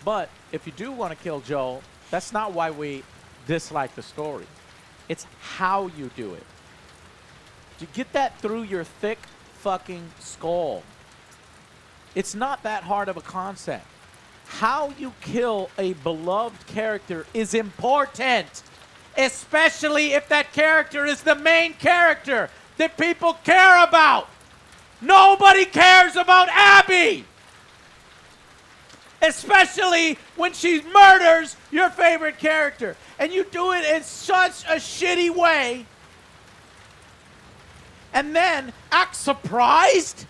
But if you do want to kill Joel, that's not why we dislike the story. It's how you do it. You get that through your thick fucking skull. It's not that hard of a concept. How you kill a beloved character is important, especially if that character is the main character that people care about. Nobody cares about Abby, especially when she murders your favorite character. And you do it in such a shitty way, and then act surprised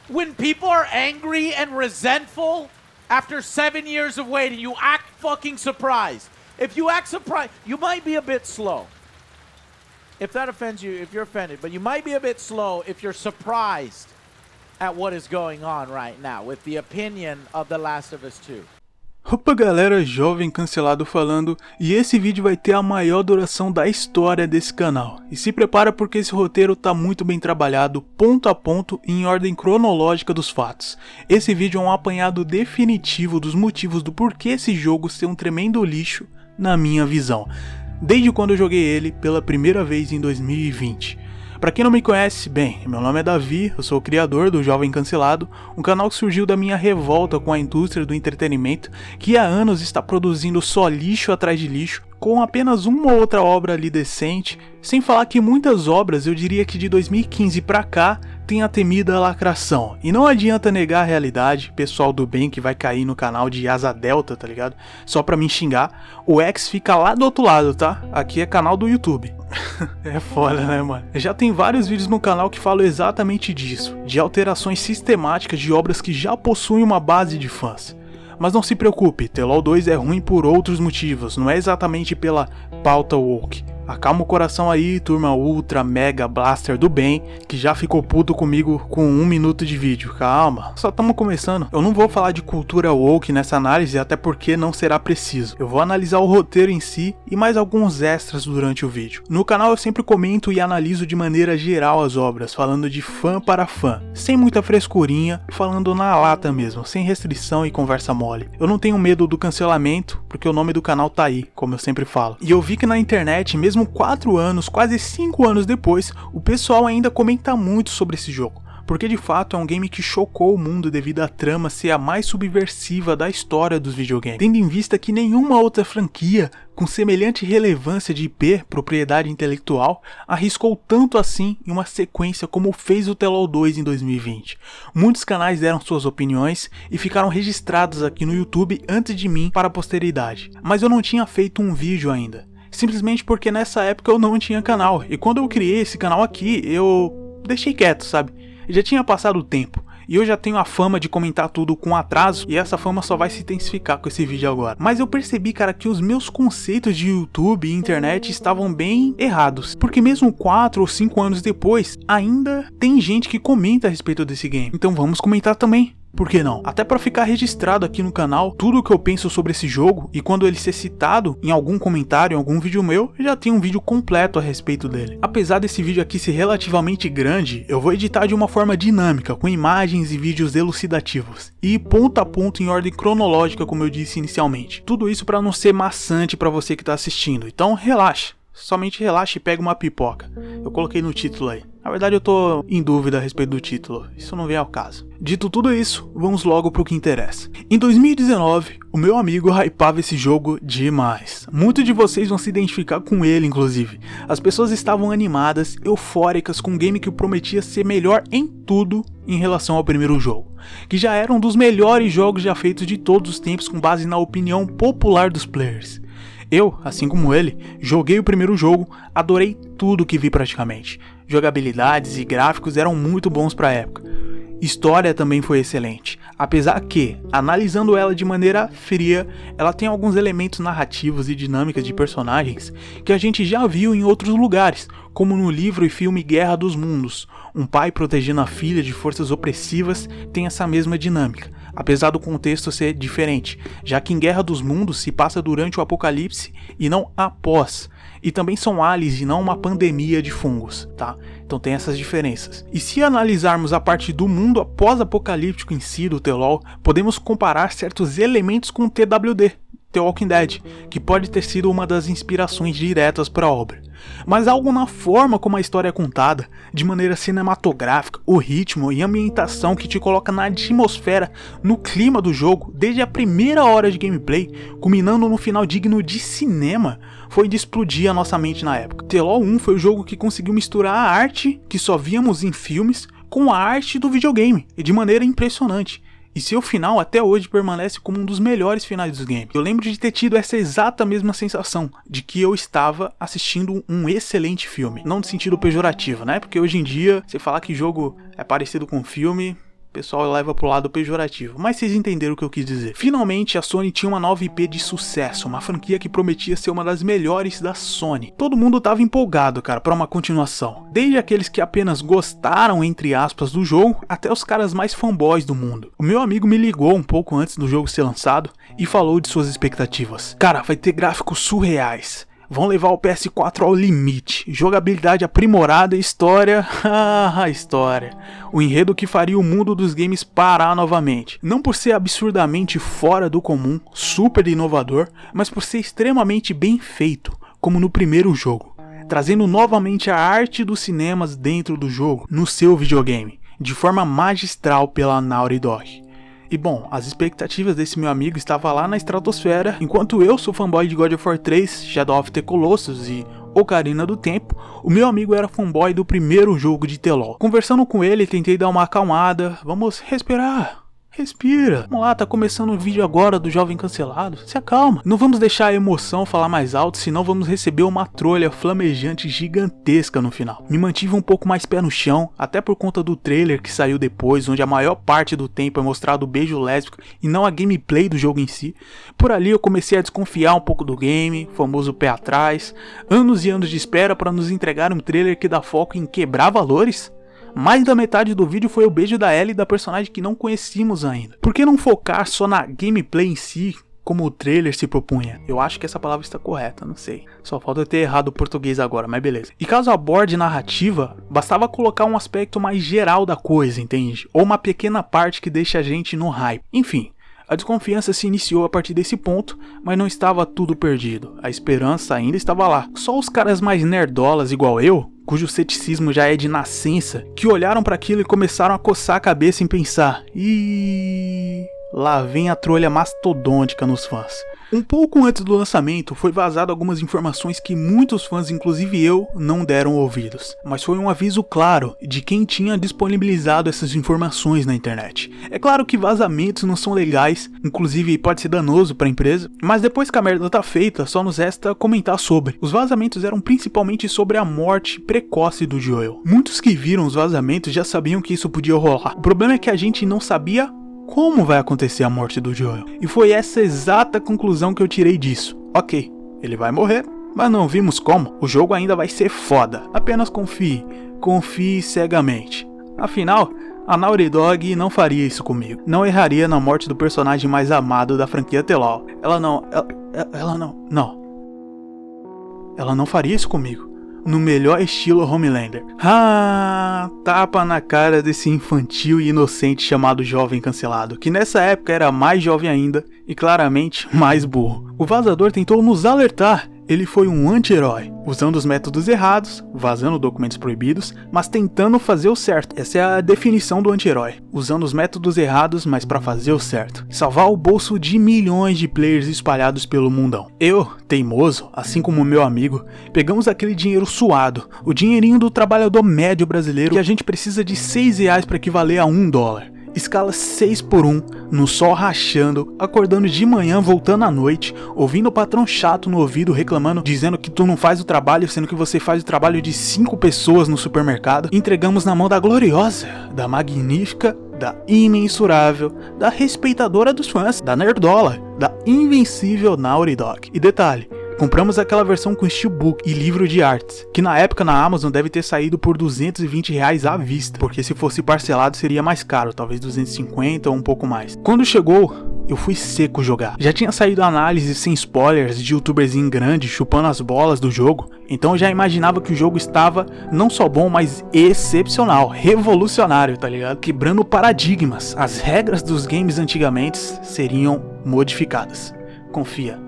when people are angry and resentful after 7 years of waiting. You act fucking surprised. If you act surprised, you might be a bit slow. If that offends you, if you're offended, but you might be a bit slow if you're surprised at what is going on right now with the opinion of The Last of Us 2. Opa galera, Jovem Cancelado falando, e esse vídeo vai ter a maior duração da história desse canal. E se prepara porque esse roteiro tá muito bem trabalhado, ponto a ponto e em ordem cronológica dos fatos. Esse vídeo é um apanhado definitivo dos motivos do porquê esse jogo ser um tremendo lixo, na minha visão. Desde quando eu joguei ele pela primeira vez em 2020. Pra quem não me conhece, bem, meu nome é Davi, eu sou o criador do Jovem Cancelado, um canal que surgiu da minha revolta com a indústria do entretenimento, que há anos está produzindo só lixo atrás de lixo, com apenas uma ou outra obra ali decente, sem falar que muitas obras, eu diria que de 2015 pra cá, tem a temida lacração. E não adianta negar a realidade, pessoal do bem que vai cair no canal de Asa Delta, tá ligado? Só pra me xingar, o X fica lá do outro lado, tá? Aqui é canal do YouTube. É foda, né, mano? Já tem vários vídeos no canal que falam exatamente disso, de alterações sistemáticas de obras que já possuem uma base de fãs. Mas não se preocupe, The LoL 2 é ruim por outros motivos, não é exatamente pela pauta woke. Acalma o coração aí, turma ultra mega blaster do bem, que já ficou puto comigo com 1 minuto de vídeo. Calma, só estamos começando. Eu não vou falar de cultura woke nessa análise, até porque não será preciso. Eu vou analisar o roteiro em si e mais alguns extras durante o vídeo. No canal eu sempre comento e analiso de maneira geral as obras, falando de fã para fã, sem muita frescurinha, falando na lata mesmo, sem restrição e conversa mole. Eu não tenho medo do cancelamento, porque o nome do canal tá aí, como eu sempre falo. E eu vi que na internet, mesmo 4 anos, quase 5 anos depois, o pessoal ainda comenta muito sobre esse jogo, porque de fato é um game que chocou o mundo devido à trama ser a mais subversiva da história dos videogames, tendo em vista que nenhuma outra franquia com semelhante relevância de IP, propriedade intelectual, arriscou tanto assim em uma sequência como fez o The LoL 2 em 2020. Muitos canais deram suas opiniões e ficaram registrados aqui no YouTube antes de mim para a posteridade, mas eu não tinha feito um vídeo ainda. Simplesmente porque nessa época eu não tinha canal, e quando eu criei esse canal aqui, eu deixei quieto, sabe? Já tinha passado o tempo, e eu já tenho a fama de comentar tudo com atraso, e essa fama só vai se intensificar com esse vídeo agora. Mas eu percebi, cara, que os meus conceitos de YouTube e internet estavam bem errados, porque mesmo 4 ou 5 anos depois, ainda tem gente que comenta a respeito desse game. Então vamos comentar também. Por que não? Até para ficar registrado aqui no canal tudo o que eu penso sobre esse jogo, e quando ele ser citado em algum comentário, em algum vídeo meu, já tem um vídeo completo a respeito dele. Apesar desse vídeo aqui ser relativamente grande, eu vou editar de uma forma dinâmica, com imagens e vídeos elucidativos, e ponto a ponto em ordem cronológica, como eu disse inicialmente. Tudo isso para não ser maçante para você que está assistindo, então relaxa. Somente relaxa e pega uma pipoca. Eu coloquei no título aí. Na verdade eu tô em dúvida a respeito do título, isso não vem ao caso. Dito tudo isso, vamos logo pro que interessa. Em 2019, o meu amigo hypava esse jogo demais. Muitos de vocês vão se identificar com ele, inclusive. As pessoas estavam animadas, eufóricas com um game que prometia ser melhor em tudo em relação ao primeiro jogo, que já era um dos melhores jogos já feitos de todos os tempos com base na opinião popular dos players. Eu, assim como ele, joguei o primeiro jogo, adorei tudo que vi praticamente. Jogabilidades e gráficos eram muito bons para a época. História também foi excelente, apesar que, analisando ela de maneira fria, ela tem alguns elementos narrativos e dinâmicas de personagens que a gente já viu em outros lugares, como no livro e filme Guerra dos Mundos. Um pai protegendo a filha de forças opressivas tem essa mesma dinâmica. apesar do contexto ser diferente, já que em Guerra dos Mundos se passa durante o apocalipse e não após. E também são aliens e não uma pandemia de fungos, tá? Então tem essas diferenças. E se analisarmos a parte do mundo após-apocalíptico em si do The LoL, podemos comparar certos elementos com o TWD, The Walking Dead, que pode ter sido uma das inspirações diretas para a obra. Mas algo na forma como a história é contada, de maneira cinematográfica, o ritmo e a ambientação que te coloca na atmosfera, no clima do jogo, desde a primeira hora de gameplay, culminando no final digno de cinema, foi de explodir a nossa mente na época. The LoL 1 foi o jogo que conseguiu misturar a arte que só víamos em filmes com a arte do videogame, e de maneira impressionante. E seu final até hoje permanece como um dos melhores finais dos games. Eu lembro de ter tido essa exata mesma sensação, de que eu estava assistindo um excelente filme. Não no sentido pejorativo, né? Porque hoje em dia, você falar que jogo é parecido com filme, o pessoal leva pro lado pejorativo, mas vocês entenderam o que eu quis dizer. Finalmente a Sony tinha uma nova IP de sucesso, uma franquia que prometia ser uma das melhores da Sony. Todo mundo tava empolgado, cara, pra uma continuação. Desde aqueles que apenas gostaram, entre aspas, do jogo, até os caras mais fanboys do mundo. O meu amigo me ligou um pouco antes do jogo ser lançado e falou de suas expectativas. Cara, vai ter gráficos surreais. Vão levar o PS4 ao limite, jogabilidade aprimorada e história, a história, o enredo que faria o mundo dos games parar novamente, não por ser absurdamente fora do comum, super inovador, mas por ser extremamente bem feito, como no primeiro jogo, trazendo novamente a arte dos cinemas dentro do jogo, no seu videogame, de forma magistral pela Naughty Dog. E bom, as expectativas desse meu amigo estavam lá na estratosfera, enquanto eu sou fanboy de God of War 3, Shadow of the Colossus e Ocarina do Tempo, o meu amigo era fanboy do primeiro jogo de The LoL. Conversando com ele, tentei dar uma acalmada, vamos respirar. Respira. Vamos lá, tá começando o vídeo agora do Jovem Cancelado. Se acalma. Não vamos deixar a emoção falar mais alto, senão vamos receber uma trolha flamejante gigantesca no final. Me mantive um pouco mais pé no chão, até por conta do trailer que saiu depois, onde a maior parte do tempo é mostrado o beijo lésbico e não a gameplay do jogo em si. Por ali eu comecei a desconfiar um pouco do game, famoso pé atrás. Anos e anos de espera para nos entregar um trailer que dá foco em quebrar valores? Mais da metade do vídeo foi o beijo da Ellie, da personagem que não conhecíamos ainda. Por que não focar só na gameplay em si, como o trailer se propunha? Eu acho que essa palavra está correta, não sei. Só falta eu ter errado o português agora, mas beleza. E caso aborde narrativa, bastava colocar um aspecto mais geral da coisa, entende? Ou uma pequena parte que deixa a gente no hype. Enfim, a desconfiança se iniciou a partir desse ponto, mas não estava tudo perdido. A esperança ainda estava lá. Só os caras mais nerdolas igual eu, cujo ceticismo já é de nascença, que olharam para aquilo e começaram a coçar a cabeça em pensar: "Ih, lá vem a trolha mastodôntica nos fãs." Um pouco antes do lançamento, foi vazado algumas informações que muitos fãs, inclusive eu, não deram ouvidos. Mas foi um aviso claro de quem tinha disponibilizado essas informações na internet. É claro que vazamentos não são legais, inclusive pode ser danoso para a empresa, mas depois que a merda tá feita, só nos resta comentar sobre. Os vazamentos eram principalmente sobre a morte precoce do Joel. Muitos que viram os vazamentos já sabiam que isso podia rolar. O problema é que a gente não sabia como vai acontecer a morte do Joel. E foi essa exata conclusão que eu tirei disso. Ok, ele vai morrer, mas não vimos como. O jogo ainda vai ser foda. Apenas confie. Confie cegamente. Afinal, a Naughty Dog não faria isso comigo. Não erraria na morte do personagem mais amado da franquia The LoL. Ela não faria isso comigo. No melhor estilo Homelander. Tapa na cara desse infantil e inocente chamado Jovem Cancelado, que nessa época era mais jovem ainda e claramente mais burro. O vazador tentou nos alertar. Ele foi um anti-herói, usando os métodos errados, vazando documentos proibidos, mas tentando fazer o certo. Essa é a definição do anti-herói, usando os métodos errados, mas para fazer o certo. Salvar o bolso de milhões de players espalhados pelo mundão. Eu, teimoso, assim como meu amigo, pegamos aquele dinheiro suado, o dinheirinho do trabalhador médio brasileiro, que a gente precisa de R$6 para equivaler a $1. Escala 6x1, no sol rachando, acordando de manhã, voltando à noite, ouvindo o patrão chato no ouvido reclamando, dizendo que tu não faz o trabalho, sendo que você faz o trabalho de 5 pessoas no supermercado. Entregamos na mão da gloriosa, da magnífica, da imensurável, da respeitadora dos fãs, da nerdola, da invencível Naughty Dog. E detalhe, Compramos aquela versão com steelbook e livro de artes, que na época na Amazon deve ter saído por R$220 à vista, porque se fosse parcelado seria mais caro, talvez 250 ou um pouco mais. Quando chegou, eu fui seco jogar. Já tinha saído análise sem spoilers de youtuberzinho grande chupando as bolas do jogo, então eu já imaginava que o jogo estava não só bom, mas excepcional, revolucionário, tá ligado? Quebrando paradigmas. As regras dos games antigamente seriam modificadas. Confia.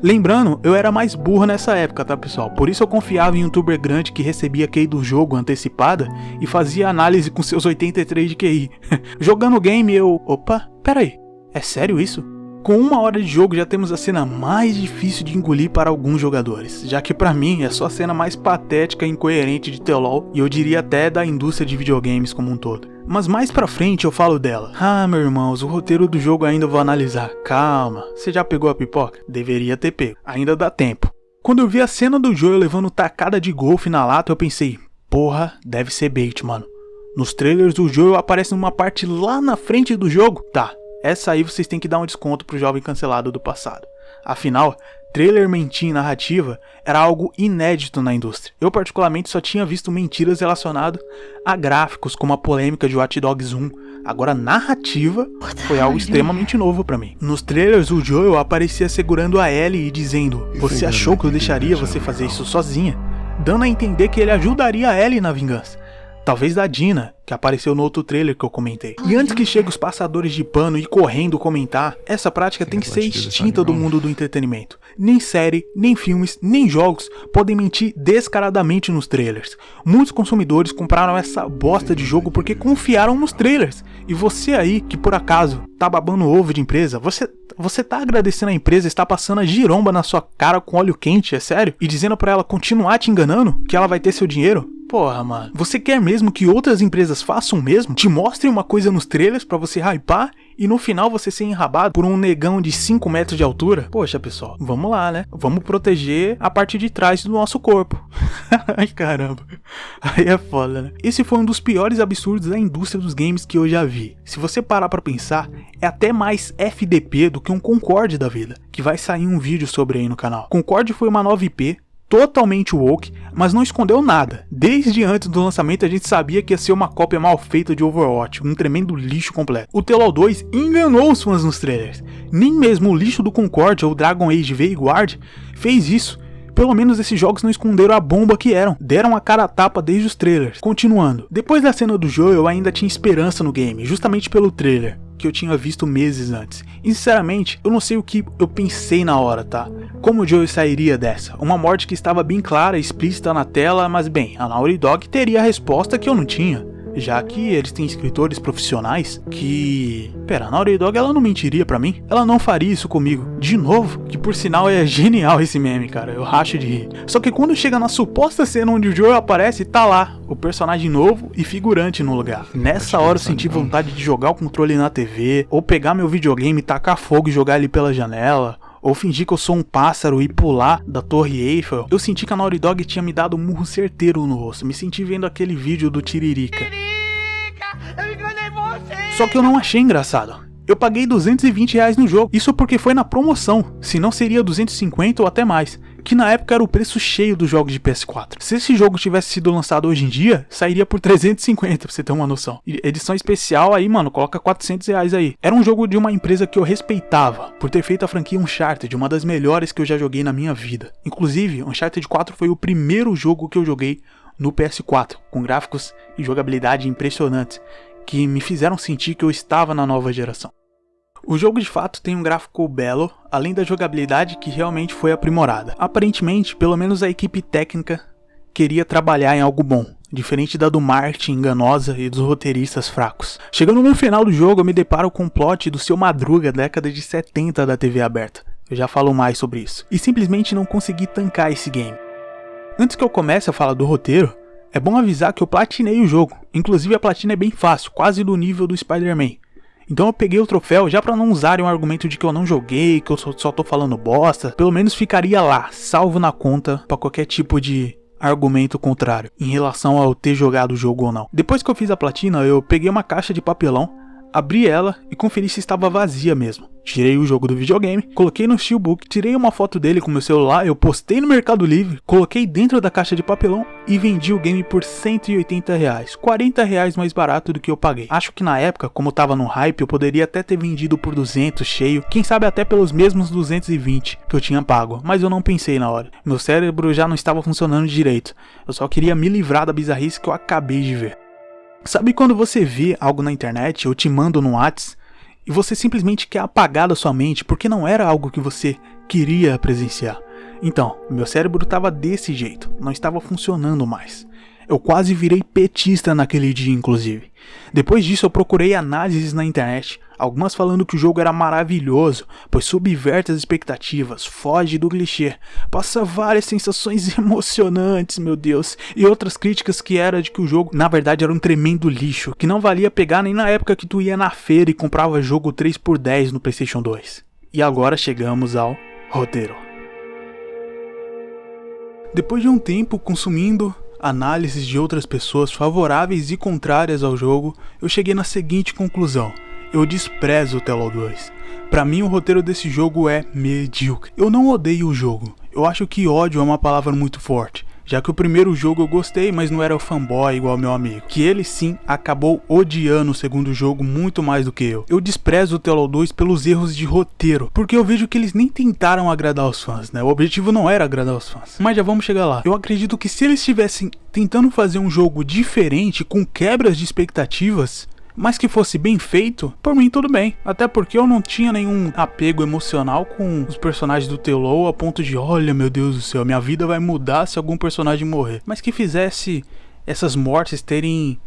Lembrando, eu era mais burro nessa época, tá pessoal? Por isso eu confiava em um youtuber grande que recebia key do jogo antecipada e fazia análise com seus 83 de QI. Jogando o game eu... Opa, peraí, é sério isso? Com 1 hora de jogo já temos a cena mais difícil de engolir para alguns jogadores, já que pra mim é só a cena mais patética e incoerente de The LoL, e eu diria até da indústria de videogames como um todo. Mas mais pra frente eu falo dela. Ah, meus irmãos, o roteiro do jogo ainda vou analisar. Calma, você já pegou a pipoca? Deveria ter pego, ainda dá tempo. Quando eu vi a cena do Joel levando tacada de golfe na lata, eu pensei, porra, deve ser bait, mano. Nos trailers o Joel aparece numa parte lá na frente do jogo? Tá, essa aí vocês têm que dar um desconto pro jovem cancelado do passado. Afinal, trailer mentir em narrativa era algo inédito na indústria. Eu particularmente só tinha visto mentiras relacionadas a gráficos, como a polêmica de Watch Dogs 1. Agora narrativa foi algo extremamente novo pra mim. Nos trailers o Joel aparecia segurando a Ellie e dizendo: "Você achou que eu deixaria você fazer isso sozinha?", dando a entender que ele ajudaria a Ellie na vingança. Talvez da Dina, que apareceu no outro trailer que eu comentei. E antes que cheguem os passadores de pano e correndo comentar, essa prática tem que ser extinta do mundo do entretenimento. Nem série, nem filmes, nem jogos podem mentir descaradamente nos trailers. Muitos consumidores compraram essa bosta de jogo porque confiaram nos trailers. E você aí, que por acaso tá babando ovo de empresa, você tá agradecendo a empresa, está passando a giromba na sua cara com óleo quente, é sério? E dizendo pra ela continuar te enganando, que ela vai ter seu dinheiro? Porra, mano. Você quer mesmo que outras empresas façam o mesmo? Te mostrem uma coisa nos trailers pra você hypar e no final você ser enrabado por um negão de 5 metros de altura? Poxa, pessoal, vamos lá, né? Vamos proteger a parte de trás do nosso corpo. Ai, caramba. Aí é foda, né? Esse foi um dos piores absurdos da indústria dos games que eu já vi. Se você parar pra pensar, é até mais FDP do que um Concorde da vida, que vai sair um vídeo sobre aí no canal. Concorde foi uma nova IP, totalmente woke, mas não escondeu nada. Desde antes do lançamento a gente sabia que ia ser uma cópia mal feita de Overwatch, um tremendo lixo completo. O The LoL 2 enganou os fãs nos trailers. Nem mesmo o lixo do Concorde ou Dragon Age Vanguard fez isso. Pelo menos esses jogos não esconderam a bomba que eram, deram a cara a tapa desde os trailers. Continuando, depois da cena do Joel eu ainda tinha esperança no game, justamente pelo trailer que eu tinha visto meses antes. E sinceramente, eu não sei o que eu pensei na hora, tá? Como o Joel sairia dessa? Uma morte que estava bem clara e explícita na tela, mas bem, a Naughty Dog teria a resposta que eu não tinha. Já que eles têm escritores profissionais que... Pera, a Naughty Dog ela não mentiria pra mim? Ela não faria isso comigo. De novo? Que por sinal é genial esse meme, cara. Eu racho de rir. Só que quando chega na suposta cena onde o Joel aparece, tá lá o personagem novo e figurante no lugar. Nessa hora eu senti vontade de jogar o controle na TV, ou pegar meu videogame, tacar fogo e jogar ele pela janela, ou fingir que eu sou um pássaro e pular da Torre Eiffel. Eu senti que a Naughty Dog tinha me dado um murro certeiro no rosto. Me senti vendo aquele vídeo do Tiririca. Só que eu não achei engraçado. Eu paguei R$220 no jogo, isso porque foi na promoção, senão seria 250 ou até mais, que na época era o preço cheio dos jogos de PS4. Se esse jogo tivesse sido lançado hoje em dia, sairia por 350, pra você ter uma noção. E edição especial aí, mano, coloca R$400 aí. Era um jogo de uma empresa que eu respeitava, por ter feito a franquia Uncharted, uma das melhores que eu já joguei na minha vida. Inclusive, Uncharted 4 foi o primeiro jogo que eu joguei no PS4, com gráficos e jogabilidade impressionantes, que me fizeram sentir que eu estava na nova geração. O jogo de fato tem um gráfico belo, além da jogabilidade que realmente foi aprimorada. Aparentemente, pelo menos a equipe técnica queria trabalhar em algo bom, diferente da do marketing enganosa e dos roteiristas fracos. Chegando no final do jogo, eu me deparo com o plot do Seu Madruga, década de 70 da TV aberta. Eu já falo mais sobre isso. E simplesmente não consegui tancar esse game. Antes que eu comece a falar do roteiro, é bom avisar que eu platinei o jogo, inclusive a platina é bem fácil, quase do nível do Spider-Man. Então eu peguei o troféu já pra não usarem o argumento de que eu não joguei, que eu só tô falando bosta, pelo menos ficaria lá, salvo na conta pra qualquer tipo de argumento contrário, em relação ao ter jogado o jogo ou não. Depois que eu fiz a platina, eu peguei uma caixa de papelão, Abri ela e conferi se estava vazia mesmo. Tirei o jogo do videogame, coloquei no Steelbook, tirei uma foto dele com meu celular, eu postei no Mercado Livre, coloquei dentro da caixa de papelão e vendi o game por R$180, R$40 mais barato do que eu paguei. Acho que na época, como tava no hype, eu poderia até ter vendido por 200 cheio, quem sabe até pelos mesmos 220 que eu tinha pago, mas eu não pensei na hora. Meu cérebro já não estava funcionando direito, eu só queria me livrar da bizarrice que eu acabei de ver. Sabe quando você vê algo na internet ou te manda no WhatsApp e você simplesmente quer apagar da sua mente porque não era algo que você queria presenciar? Então, meu cérebro estava desse jeito, não estava funcionando mais. Eu quase virei petista naquele dia, inclusive. Depois disso eu procurei análises na internet, algumas falando que o jogo era maravilhoso, pois subverte as expectativas, foge do clichê, passa várias sensações emocionantes, meu Deus, e outras críticas que era de que o jogo na verdade era um tremendo lixo, que não valia pegar nem na época que tu ia na feira e comprava jogo 3x10 no PlayStation 2. E agora chegamos ao roteiro. Depois de um tempo consumindo análises de outras pessoas favoráveis e contrárias ao jogo, eu cheguei na seguinte conclusão: eu desprezo o Tello 2. Pra mim o roteiro desse jogo é medíocre. Eu não odeio o jogo, eu acho que ódio é uma palavra muito forte, já que o primeiro jogo eu gostei, mas não era o fanboy igual meu amigo, que ele sim acabou odiando o segundo jogo muito mais do que eu. Eu desprezo o Tello 2 pelos erros de roteiro, porque eu vejo que eles nem tentaram agradar os fãs, né? O objetivo não era agradar os fãs, mas já vamos chegar lá. Eu acredito que se eles estivessem tentando fazer um jogo diferente, com quebras de expectativas, mas que fosse bem feito, por mim tudo bem. Até porque eu não tinha nenhum apego emocional com os personagens do Tello a ponto de, olha meu Deus do céu, minha vida vai mudar se algum personagem morrer. Mas que fizesse essas mortes terem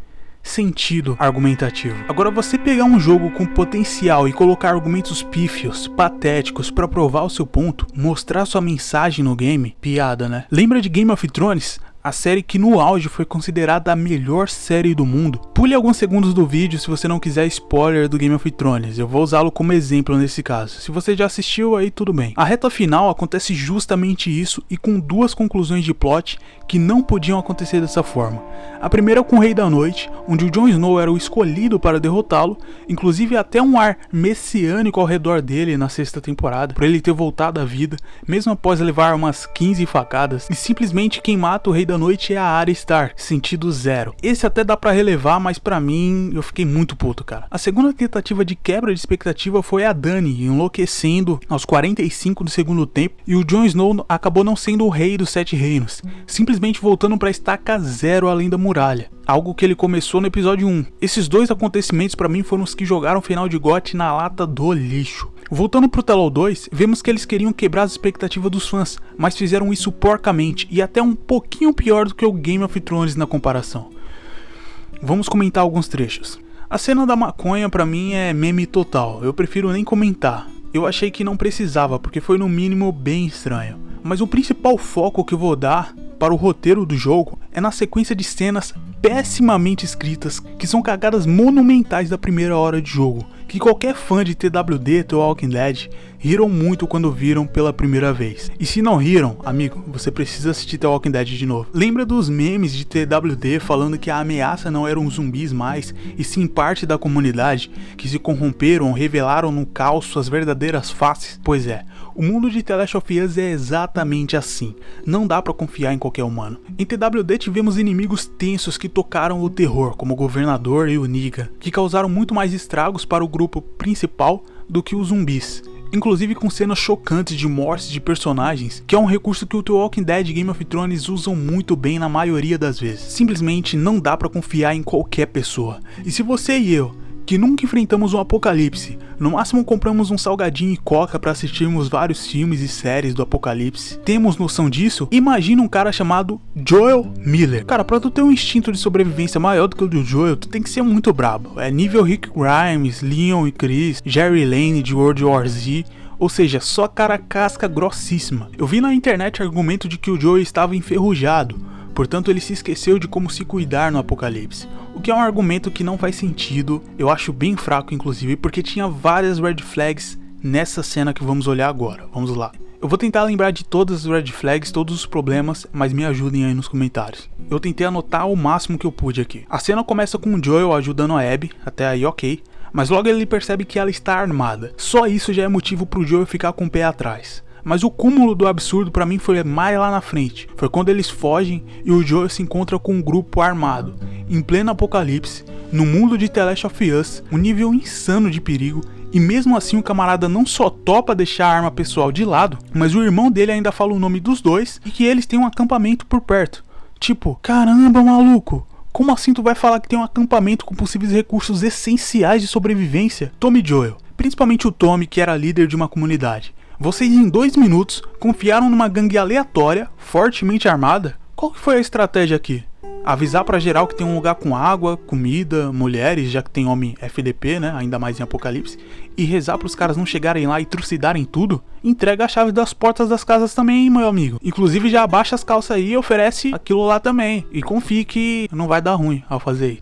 sentido argumentativo. Agora, você pegar um jogo com potencial e colocar argumentos pífios, patéticos pra provar o seu ponto, mostrar sua mensagem no game, piada, né? Lembra de Game of Thrones? A série que no auge foi considerada a melhor série do mundo. Pule alguns segundos do vídeo se você não quiser spoiler do Game of Thrones, eu vou usá-lo como exemplo nesse caso. Se você já assistiu, aí tudo bem. A reta final acontece justamente isso e com duas conclusões de plot que não podiam acontecer dessa forma. A primeira com o Rei da Noite, onde o Jon Snow era o escolhido para derrotá-lo, inclusive até um ar messiânico ao redor dele na sexta temporada, por ele ter voltado à vida, mesmo após levar umas 15 facadas, e simplesmente quem mata o Rei da Noite é a Arya Stark, sentido zero. Esse até dá pra relevar, mas pra mim, eu fiquei muito puto, cara. A segunda tentativa de quebra de expectativa foi a Dany enlouquecendo aos 45 do segundo tempo, e o Jon Snow acabou não sendo o rei dos 7 reinos, simplesmente voltando pra estaca zero além da muralha, algo que ele começou no episódio 1. Esses dois acontecimentos pra mim foram os que jogaram o final de GOT na lata do lixo. Voltando pro Tello 2, vemos que eles queriam quebrar as expectativas dos fãs, mas fizeram isso porcamente e até um pouquinho pior do que o Game of Thrones na comparação. Vamos comentar alguns trechos. A cena da maconha pra mim é meme total, eu prefiro nem comentar. Eu achei que não precisava, porque foi no mínimo bem estranho. Mas o principal foco que eu vou dar para o roteiro do jogo é na sequência de cenas pessimamente escritas, que são cagadas monumentais da primeira hora de jogo, que qualquer fã de TWD, The Walking Dead, riram muito quando viram pela primeira vez. E se não riram, amigo, você precisa assistir The Walking Dead de novo. Lembra dos memes de TWD falando que a ameaça não eram zumbis mais, e sim parte da comunidade, que se corromperam ou revelaram no caos suas verdadeiras faces? Pois é, o mundo de The Last of Us é exatamente assim, não dá pra confiar em qualquer humano. Em TWD tivemos inimigos tensos que tocaram o terror, como o Governador e o Negan, que causaram muito mais estragos para o grupo principal do que os zumbis, inclusive com cenas chocantes de mortes de personagens, que é um recurso que o The Walking Dead e Game of Thrones usam muito bem na maioria das vezes. Simplesmente não dá pra confiar em qualquer pessoa. E se você e eu, que nunca enfrentamos um apocalipse, no máximo compramos um salgadinho e coca pra assistirmos vários filmes e séries do apocalipse, temos noção disso? Imagina um cara chamado Joel Miller. Cara, pra tu ter um instinto de sobrevivência maior do que o do Joel, tu tem que ser muito brabo. É nível Rick Grimes, Leon e Chris, Jerry Lane de World War Z, ou seja, só cara casca grossíssima. Eu vi na internet argumento de que o Joel estava enferrujado, portanto ele se esqueceu de como se cuidar no apocalipse. O que é um argumento que não faz sentido, eu acho bem fraco inclusive, porque tinha várias red flags nessa cena que vamos olhar agora. Vamos lá. Eu vou tentar lembrar de todas as red flags, todos os problemas, mas me ajudem aí nos comentários. Eu tentei anotar o máximo que eu pude aqui. A cena começa com o Joel ajudando a Abby, até aí ok, mas logo ele percebe que ela está armada. Só isso já é motivo pro Joel ficar com o pé atrás. Mas o cúmulo do absurdo pra mim foi mais lá na frente. Foi quando eles fogem e o Joel se encontra com um grupo armado, em pleno apocalipse, no mundo de The Last of Us, um nível insano de perigo, e mesmo assim o camarada não só topa deixar a arma pessoal de lado, mas o irmão dele ainda fala o nome dos dois e que eles têm um acampamento por perto. Tipo, caramba, maluco, como assim tu vai falar que tem um acampamento com possíveis recursos essenciais de sobrevivência? Tommy e Joel, principalmente o Tommy, que era líder de uma comunidade. Vocês em 2 minutos confiaram numa gangue aleatória, fortemente armada? Qual que foi a estratégia aqui? Avisar pra geral que tem um lugar com água, comida, mulheres, já que tem homem FDP, né, ainda mais em Apocalipse, e rezar pros caras não chegarem lá e trucidarem tudo? Entrega a chave das portas das casas também, hein, meu amigo. Inclusive já abaixa as calças aí e oferece aquilo lá também. E confie que não vai dar ruim ao fazer.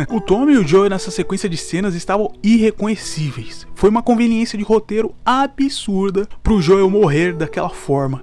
O Tommy e o Joel nessa sequência de cenas estavam irreconhecíveis. Foi uma conveniência de roteiro absurda pro Joel morrer daquela forma.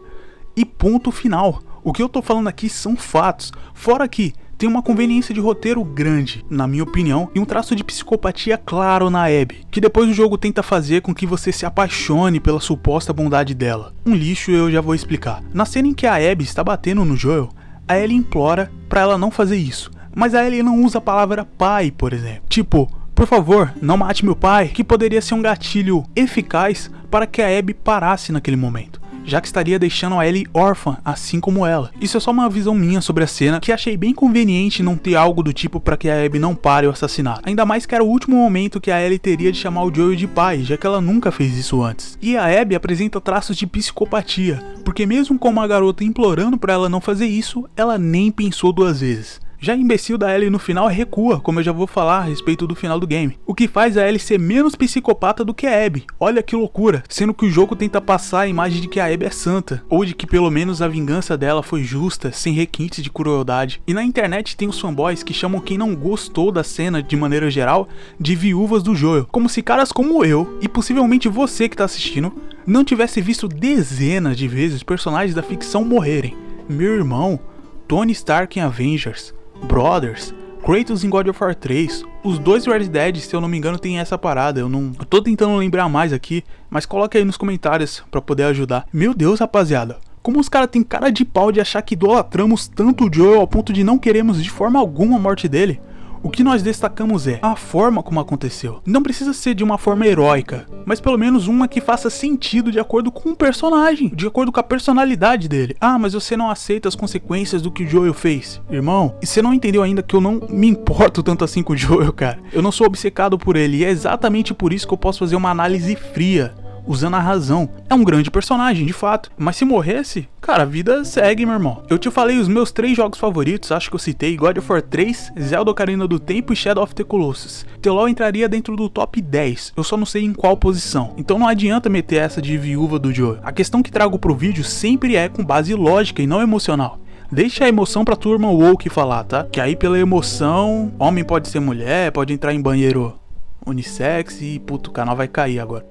E ponto final. O que eu tô falando aqui são fatos. Fora que tem uma conveniência de roteiro grande, na minha opinião, e um traço de psicopatia claro na Abby, que depois o jogo tenta fazer com que você se apaixone pela suposta bondade dela. Um lixo, eu já vou explicar. Na cena em que a Abby está batendo no Joel, a Ellie implora pra ela não fazer isso, mas a Ellie não usa a palavra pai, por exemplo. Tipo, por favor, não mate meu pai, que poderia ser um gatilho eficaz para que a Abby parasse naquele momento, já que estaria deixando a Ellie órfã, assim como ela. Isso é só uma visão minha sobre a cena, que achei bem conveniente não ter algo do tipo para que a Abby não pare o assassinato. Ainda mais que era o último momento que a Ellie teria de chamar o Joel de pai, já que ela nunca fez isso antes. E a Abby apresenta traços de psicopatia, porque mesmo com uma garota implorando para ela não fazer isso, ela nem pensou 2 vezes. Já a imbecil da Ellie no final recua, como eu já vou falar a respeito do final do game, o que faz a Ellie ser menos psicopata do que a Abby. Olha que loucura, sendo que o jogo tenta passar a imagem de que a Abby é santa, ou de que pelo menos a vingança dela foi justa, sem requintes de crueldade. E na internet tem os fanboys que chamam quem não gostou da cena de maneira geral de viúvas do Joel, como se caras como eu, e possivelmente você que tá assistindo, não tivesse visto dezenas de vezes personagens da ficção morrerem. Meu irmão, Tony Stark em Avengers, Brothers, Kratos em God of War 3, os 2 Red Dead, se eu não me engano, tem essa parada. Eu tô tentando lembrar mais aqui, mas coloca aí nos comentários pra poder ajudar. Meu Deus, rapaziada, como os caras têm cara de pau de achar que idolatramos tanto o Joel ao ponto de não queremos de forma alguma a morte dele. O que nós destacamos é a forma como aconteceu. Não precisa ser de uma forma heróica, mas pelo menos uma que faça sentido de acordo com o personagem, de acordo com a personalidade dele. Ah, mas você não aceita as consequências do que o Joel fez. Irmão, e você não entendeu ainda que eu não me importo tanto assim com o Joel, cara. Eu não sou obcecado por ele, e é exatamente por isso que eu posso fazer uma análise fria, usando a razão. É um grande personagem, de fato, mas se morresse, cara, a vida segue, meu irmão. Eu te falei os meus 3 jogos favoritos, acho que eu citei God of War 3, Zelda Ocarina do Tempo e Shadow of the Colossus. The LoL entraria dentro do top 10, eu só não sei em qual posição. Então não adianta meter essa de viúva do Joel. A questão que trago pro vídeo sempre é com base lógica e não emocional. Deixa a emoção pra turma woke falar, tá? Que aí pela emoção, homem pode ser mulher, pode entrar em banheiro unissex e puto, o canal vai cair agora.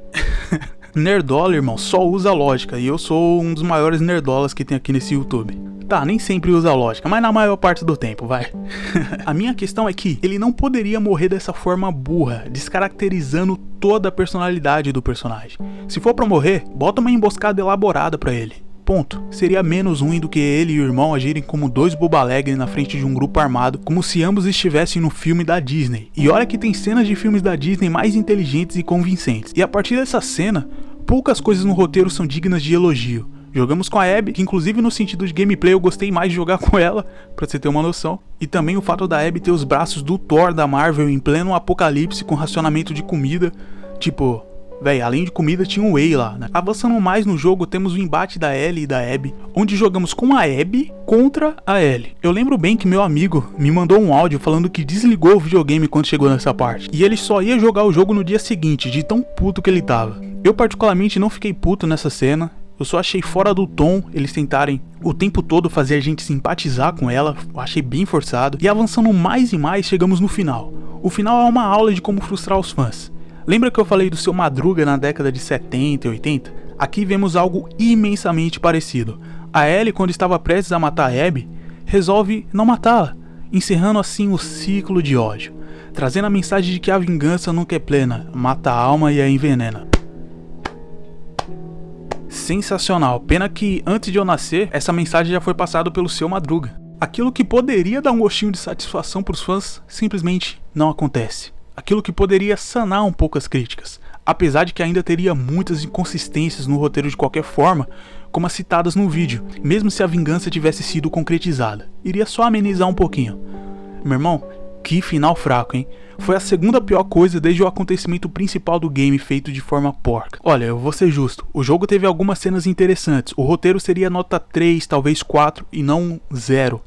Nerdola, irmão, só usa lógica, e eu sou um dos maiores nerdolas que tem aqui nesse YouTube. Tá, nem sempre usa lógica, mas na maior parte do tempo, vai. A minha questão é que ele não poderia morrer dessa forma burra, descaracterizando toda a personalidade do personagem. Se for pra morrer, bota uma emboscada elaborada pra ele. Ponto. Seria menos ruim do que ele e o irmão agirem como 2 bobalegre na frente de um grupo armado, como se ambos estivessem no filme da Disney. E olha que tem cenas de filmes da Disney mais inteligentes e convincentes. E a partir dessa cena, poucas coisas no roteiro são dignas de elogio. Jogamos com a Abby, que inclusive no sentido de gameplay eu gostei mais de jogar com ela, pra você ter uma noção. E também o fato da Abby ter os braços do Thor da Marvel em pleno apocalipse com racionamento de comida, tipo... Véi, além de comida tinha um whey lá, né? Avançando mais no jogo, temos o embate da Ellie e da Abby, onde jogamos com a Abby contra a Ellie. Eu lembro bem que meu amigo me mandou um áudio falando que desligou o videogame quando chegou nessa parte, e ele só ia jogar o jogo no dia seguinte, de tão puto que ele tava. Eu particularmente não fiquei puto nessa cena, eu só achei fora do tom eles tentarem o tempo todo fazer a gente simpatizar com ela, eu achei bem forçado, e avançando mais e mais chegamos no final. O final é uma aula de como frustrar os fãs. Lembra que eu falei do Seu Madruga na década de 70 e 80? Aqui vemos algo imensamente parecido. A Ellie, quando estava prestes a matar a Abby, resolve não matá-la, encerrando assim o ciclo de ódio. trazendo a mensagem de que a vingança nunca é plena, mata a alma e a envenena. Sensacional, pena que antes de eu nascer, essa mensagem já foi passada pelo Seu Madruga. Aquilo que poderia dar um gostinho de satisfação pros fãs, simplesmente não acontece. Aquilo que poderia sanar um pouco as críticas, apesar de que ainda teria muitas inconsistências no roteiro de qualquer forma, como as citadas no vídeo, mesmo se a vingança tivesse sido concretizada. Iria só amenizar um pouquinho. Meu irmão, que final fraco, hein? Foi a segunda pior coisa desde o acontecimento principal do game feito de forma porca. Olha, eu vou ser justo, o jogo teve algumas cenas interessantes, o roteiro seria nota 3, talvez 4 e não 0.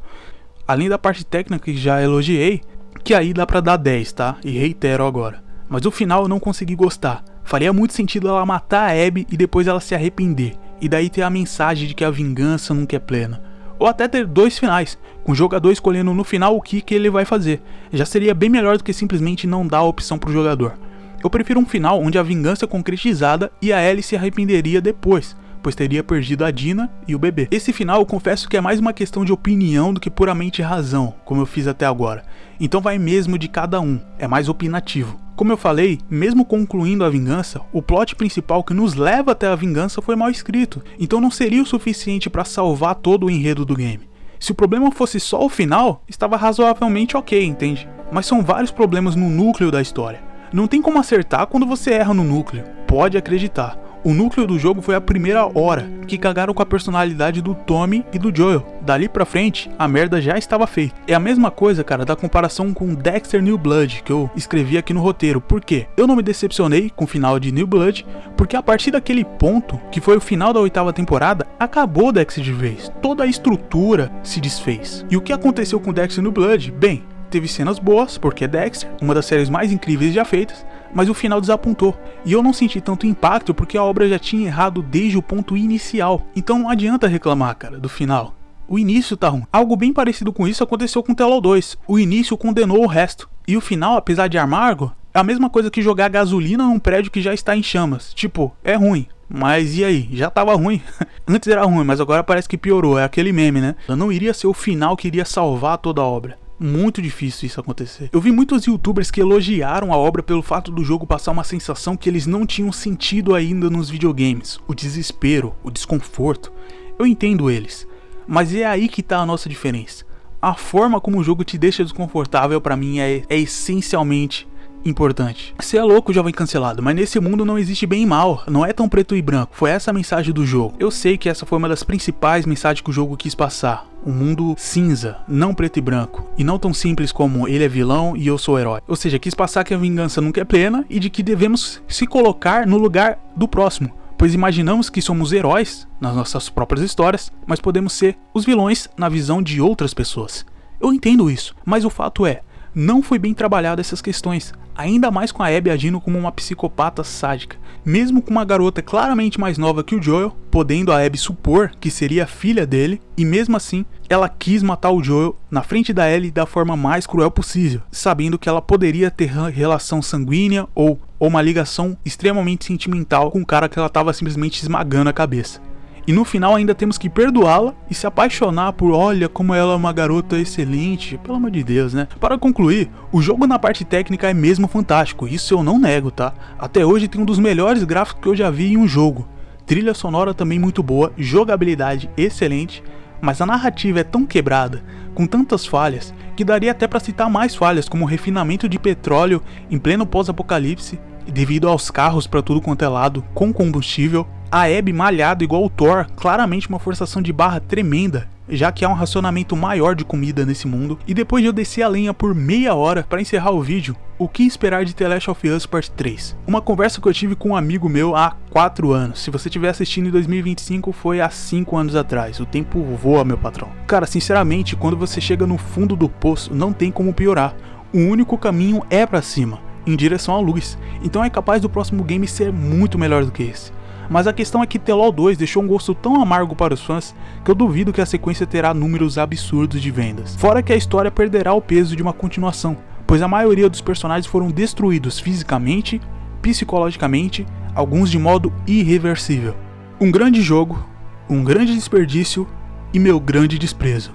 Além da parte técnica que já elogiei, que aí dá pra dar 10, tá? E reitero agora. Mas o final eu não consegui gostar. Faria muito sentido ela matar a Abby e depois ela se arrepender, e daí ter a mensagem de que a vingança nunca é plena. Ou até ter 2 finais, com o jogador escolhendo no final o que ele vai fazer. Já seria bem melhor do que simplesmente não dar a opção pro jogador. Eu prefiro um final onde a vingança é concretizada e a Ellie se arrependeria depois, pois teria perdido a Dina e o bebê. Esse final eu confesso que é mais uma questão de opinião do que puramente razão, como eu fiz até agora. Então vai mesmo de cada um, é mais opinativo. Como eu falei, mesmo concluindo a vingança, o plot principal que nos leva até a vingança foi mal escrito, então não seria o suficiente para salvar todo o enredo do game. Se o problema fosse só o final, estava razoavelmente ok, entende? Mas são vários problemas no núcleo da história. Não tem como acertar quando você erra no núcleo, pode acreditar. O núcleo do jogo foi a primeira hora, que cagaram com a personalidade do Tommy e do Joel. Dali pra frente, a merda já estava feita. É a mesma coisa, cara, da comparação com Dexter New Blood, que eu escrevi aqui no roteiro. Por quê? Eu não me decepcionei com o final de New Blood, porque a partir daquele ponto, que foi o final da 8ª temporada, acabou Dexter de vez. Toda a estrutura se desfez. E o que aconteceu com Dexter New Blood? Bem, teve cenas boas, porque é Dexter, uma das séries mais incríveis já feitas, mas o final desapontou. E eu não senti tanto impacto porque a obra já tinha errado desde o ponto inicial. Então não adianta reclamar, cara, do final. O início tá ruim. Algo bem parecido com isso aconteceu com Tello 2. O início condenou o resto. E o final, apesar de amargo, é a mesma coisa que jogar gasolina num prédio que já está em chamas. Tipo, é ruim. Mas e aí? Já tava ruim. Antes era ruim, mas agora parece que piorou. É aquele meme, né? Não iria ser o final que iria salvar toda a obra. Muito difícil isso acontecer. Eu vi muitos youtubers que elogiaram a obra pelo fato do jogo passar uma sensação que eles não tinham sentido ainda nos videogames. O desespero, o desconforto. Eu entendo eles. Mas é aí que tá a nossa diferença. A forma como o jogo te deixa desconfortável pra mim é essencialmente importante. Você é louco, jovem cancelado, mas nesse mundo não existe bem e mal, não é tão preto e branco. Foi essa a mensagem do jogo. Eu sei que essa foi uma das principais mensagens que o jogo quis passar. Um mundo cinza, não preto e branco, e não tão simples como ele é vilão e eu sou herói. Ou seja, quis passar que a vingança nunca é plena e de que devemos se colocar no lugar do próximo, pois imaginamos que somos heróis nas nossas próprias histórias, mas podemos ser os vilões na visão de outras pessoas. Eu entendo isso, mas o fato é, não foi bem trabalhado essas questões, ainda mais com a Abby agindo como uma psicopata sádica. Mesmo com uma garota claramente mais nova que o Joel, podendo a Abby supor que seria a filha dele, e mesmo assim, ela quis matar o Joel na frente da Ellie da forma mais cruel possível, sabendo que ela poderia ter relação sanguínea ou uma ligação extremamente sentimental com o cara que ela estava simplesmente esmagando a cabeça. E no final ainda temos que perdoá-la e se apaixonar por olha como ela é uma garota excelente, pelo amor de Deus, né? Para concluir, o jogo na parte técnica é mesmo fantástico, isso eu não nego, tá? Até hoje tem um dos melhores gráficos que eu já vi em um jogo. Trilha sonora também muito boa, jogabilidade excelente, mas a narrativa é tão quebrada, com tantas falhas, que daria até para citar mais falhas, como o refinamento de petróleo em pleno pós-apocalipse, devido aos carros para tudo quanto é lado, com combustível, a Abby malhado igual o Thor, claramente uma forçação de barra tremenda, já que há um racionamento maior de comida nesse mundo, e depois de eu descer a lenha por meia hora para encerrar o vídeo, o que esperar de The Last of Us Part 3? Uma conversa que eu tive com um amigo meu há 4 anos, se você estiver assistindo em 2025 foi há 5 anos atrás, o tempo voa, meu patrão. Cara, sinceramente, quando você chega no fundo do poço, não tem como piorar, o único caminho é pra cima, em direção à luz, então é capaz do próximo game ser muito melhor do que esse. Mas a questão é que Tello 2 deixou um gosto tão amargo para os fãs que eu duvido que a sequência terá números absurdos de vendas. Fora que a história perderá o peso de uma continuação, pois a maioria dos personagens foram destruídos fisicamente, psicologicamente, alguns de modo irreversível. Um grande jogo, um grande desperdício e meu grande desprezo.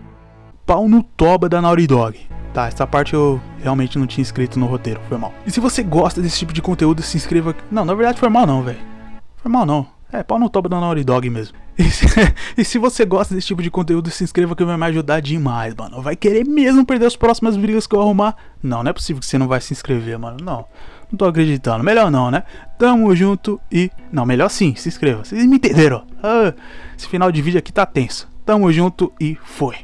Pau no toba da Naughty Dog. Tá, essa parte eu realmente não tinha escrito no roteiro, foi mal. E se você gosta desse tipo de conteúdo, se inscreva aqui. Não, na verdade foi mal não, velho. Foi mal não. É, pau no toba da Naughty Dog mesmo. E se você gosta desse tipo de conteúdo, se inscreva que vai me ajudar demais, mano. Vai querer mesmo perder as próximas brigas que eu arrumar? Não, não é possível que você não vai se inscrever, mano. Não tô acreditando. Melhor não, né? Tamo junto e... Não, melhor sim, se inscreva. Vocês me entenderam. Esse final de vídeo aqui tá tenso. Tamo junto e foi.